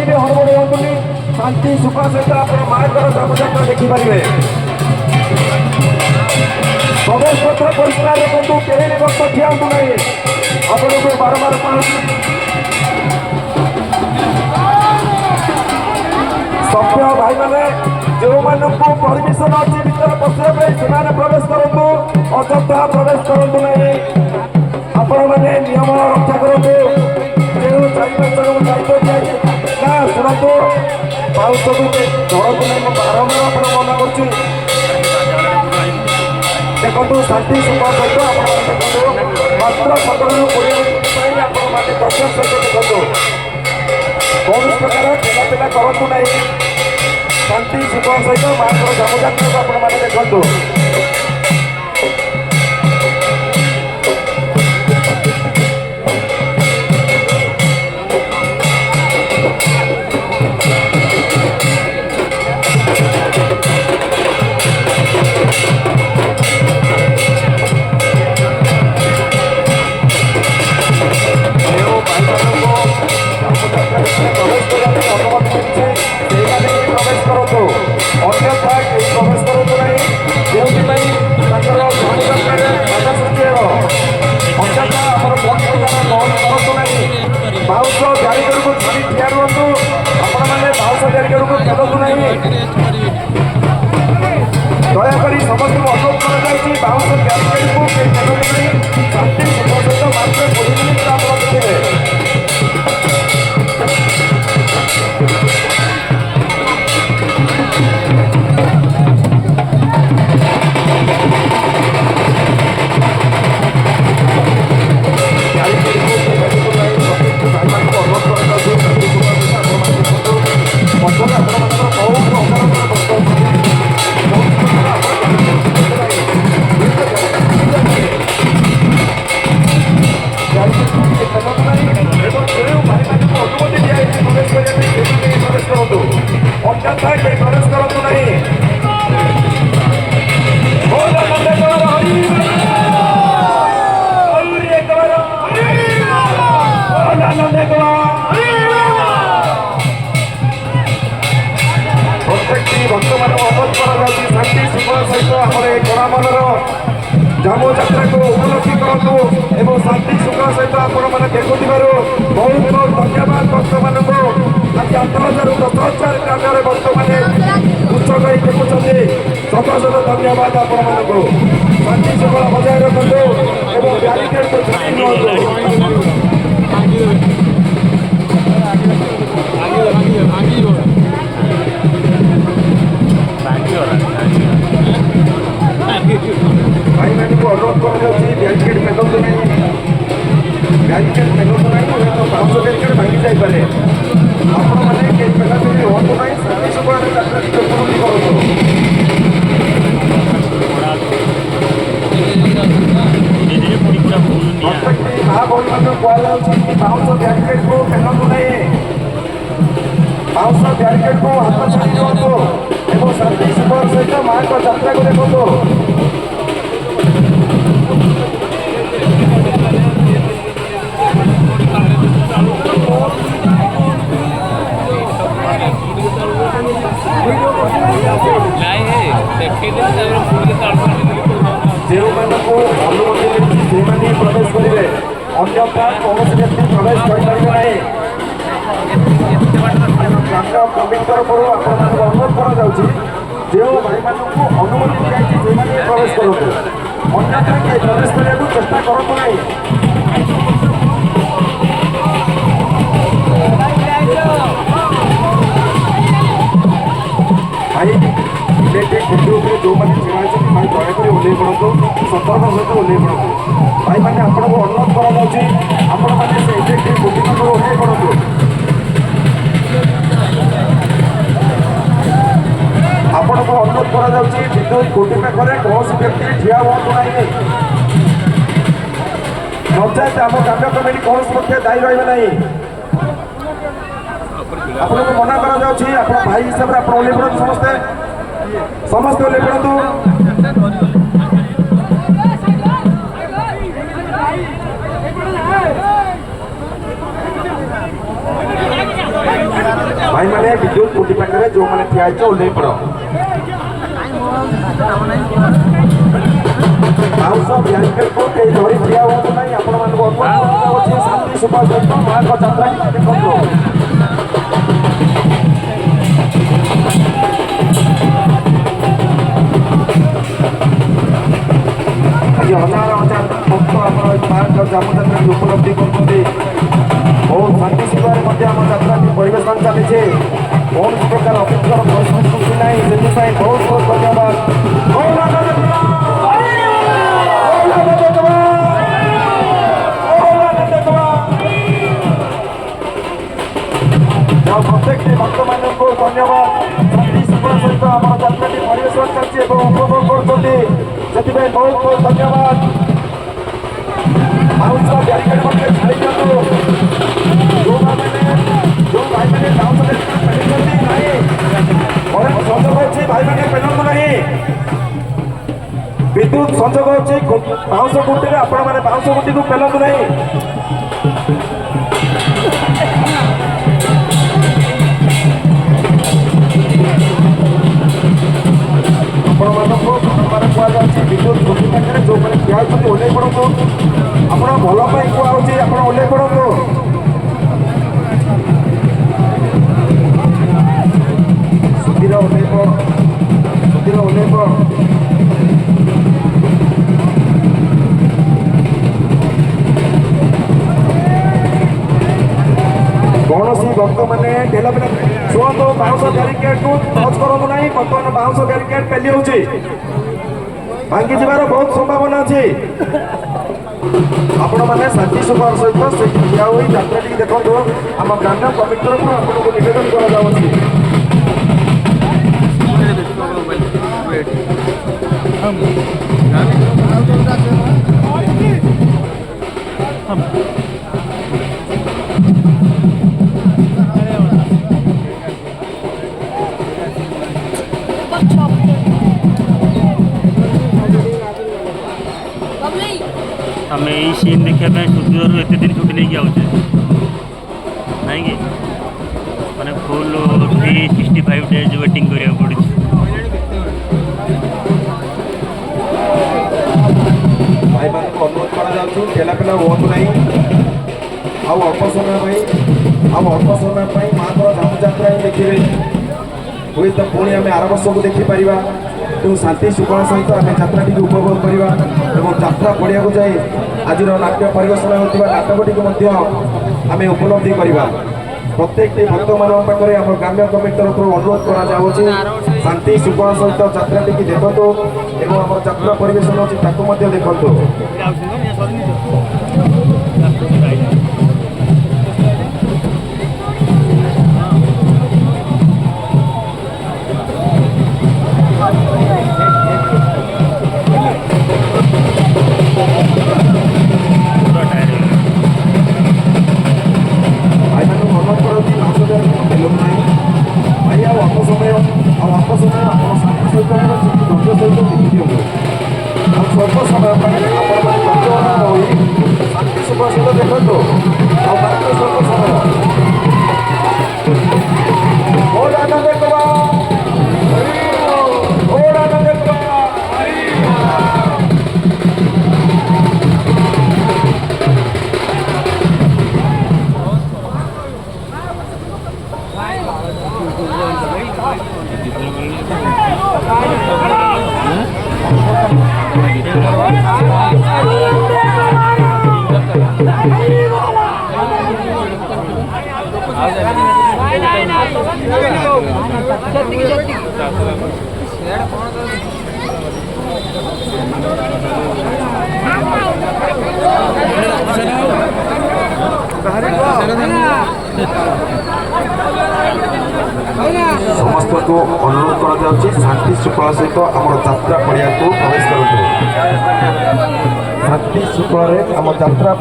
भी हड़बड़ हुआ शांति सुख सहित आप माँकर जामजात्रा देखिपारे प्रवेश पत्र परिष्कार रखु कहीं भी गत ठियातु ना आपन को बारंबार सभ्य भाई मैंने जो मानू परमिशन अच्छी भर पशिया से प्रवेश करूँ अଯଥା प्रवेश करूँ ना आपण मैंने नियम रक्षा करूँ जो 4-5 जन दायित्व दिखाई ना शुणु बाउंस को धरतु ना बारंबार आप मना कर देखो शांति सुख सहित मात्र 17-20 मिनट आपने दर्शन सहित देखो कौन प्रकार ठेलापेला करूँ ना शांति सुख सहित माँ जामजात्रा को आपने देखो बाउंस ब्यारिकेड को छाड़ी ठिया रुहतु आपण मैंने बाउंस ब्यारिकेड को फेलतु ना दयाकोरी समस्त अनुरोध कर बाउंस ब्यारिकेड को फेलतु ना शांति सुख सहित मात्र 20 मिनट आप देखिए जामजात्रा को उपलब्धि करूँ एवं शांति सुख सहित आपण मैंने देखुवर बहुत बहुत धन्यवाद भक्त मान आज 8,000-10,000 ग्राम भक्त मैंने उत्सव देखुं शत शत धन्यवाद आपण मानक शांति सुख बजाय रखु एवं ब्यारिकेड को छाड़ी भाई मैंने को अनुरोध कर ब्यारिकेड फेलतु ना ब्यारिकेड फेलतु ना तो बाउंस ब्यारिकेड भांगी जापे आपण मैंने फेलाफेली हूँ ना शांति सुख उपलब्धि करूँ प्रत्येक माँ बहन मान कहुच्छी बाउंस ब्यारिकेड को फेलतु ना बाउंस ब्यारिकेड को हाथ छाड़ी दिखाँ एवं शांति सुख सहित माँ को जात्रा को देखो जो अनुमति से प्रवेश करेंगे अन्यथा कौन व्यक्ति प्रवेश करें कमिटी तरफ अनुरोध कर जो भाई मानक अनुमति दी प्रवेश करूँ अन्यथा प्रवेश करने चेष्टा करूँ ना भाई इलेक्ट्रिक खुंटी जो मैंने छिड़ा भाई दयाकोरी ओह्लई पड़ू सतर्क सहित ओह्लई पड़ू भाई मैंने आपको अनुरोध कर इलेक्ट्रिक खुंटी पाखर ओह्लई पड़ू आपण को अनुरोध कर विद्युत खुंटी पाखे कौन व्यक्ति ठिया हूँ ना नचेत आम ग्राम्य कमिटी कौन पक्ष दायी रही आपको मना कर भाई हिसाब से आप ओह्लई पड़ू समस्ते समस्त ओह्लई पड़ू भाई मैंने विद्युत खुंटी पाखे जो मैंने ठिया ओल्ल पड़ बाउंस ब्यारिकेड को कई धरी ठिया हूँ ना आपण मान अनुरोध शांति सुखा सहित माँ को यात्रा देखो आज हजार हजार भक्त आम माँ जामयात्रा उपलब्धि कर बहुत शांति सुखार यात्रा परिवेशन चली कौन प्रकार अपेक्षार परिस्थिति ना से बहुत बहुत धन्यवाद प्रत्येक भक्त मान धन्यवाद शांति सुखर सहित आम यात्रा परिवेशन चलती उपभोग करते बहुत बहुत धन्यवाद बाउंस ब्यारिकेड छाड़ी दिखाँ जो भाई मैंने बाउंस संजोग अच्छी भाई मैंने पेलु ना विद्युत संजोग अच्छी बाउंस गुंटी आपण मैंने बाउंस गुंटी को पेलु ना विद्युत खुंटी पाखे जो मैंने ठिया ओल्ल पड़ू आप भल पाई कहुचे आप ओल्ल पड़ू सुधीर ओल्ल कौन सी भक्त मैंने ढेला शुणु बाउंस ब्यारिकेड को टच करूँ ना बर्तमान बाउंस ब्यारिकेड पेली हो भांगी जीवार बहुत संभावना अच्छी आपण मैंने शांति सुखार सहित से ठिया हुई यात्रा टी देखो आम ग्राम्य कमिटी तरफ आपको निवेदन कर आम यही सीन देखा सुदूर एत दिन छुट्टी नहीं आउचे ना कि मैंने फुल 365 डेज वेटिंग करा पड़ी भाई मान को अनुरोध करा ठेला पेला हूँ ना अल्प समय माँ को जामयात्रा ही देखिए हुए तो पुणी आम आर वर्ष को देखिपर तेणु शांति सुखल सहित आम यात्रा टी उपभोग करवा यात्रा पड़िया को जाए आज नाट्य परिवेशन होता नाटकटी आम उपलब्धि करवा प्रत्येक भक्त मान पाखे आम ग्राम्य कमिटी तरफ अनुरोध करा शांति सुखल सहित यात्रा टी देखु और आम यात्रा परिवेशन अच्छी देखु स्वल्प समय शांति सुखर सहित देखो स्वल्प समय बहुत आनंद समस्त को अनुरोध करा शांति श्रृंखला सहित आम यात्रा पड़िया को प्रवेश करूँ शांति श्रृंखला आम यात्रा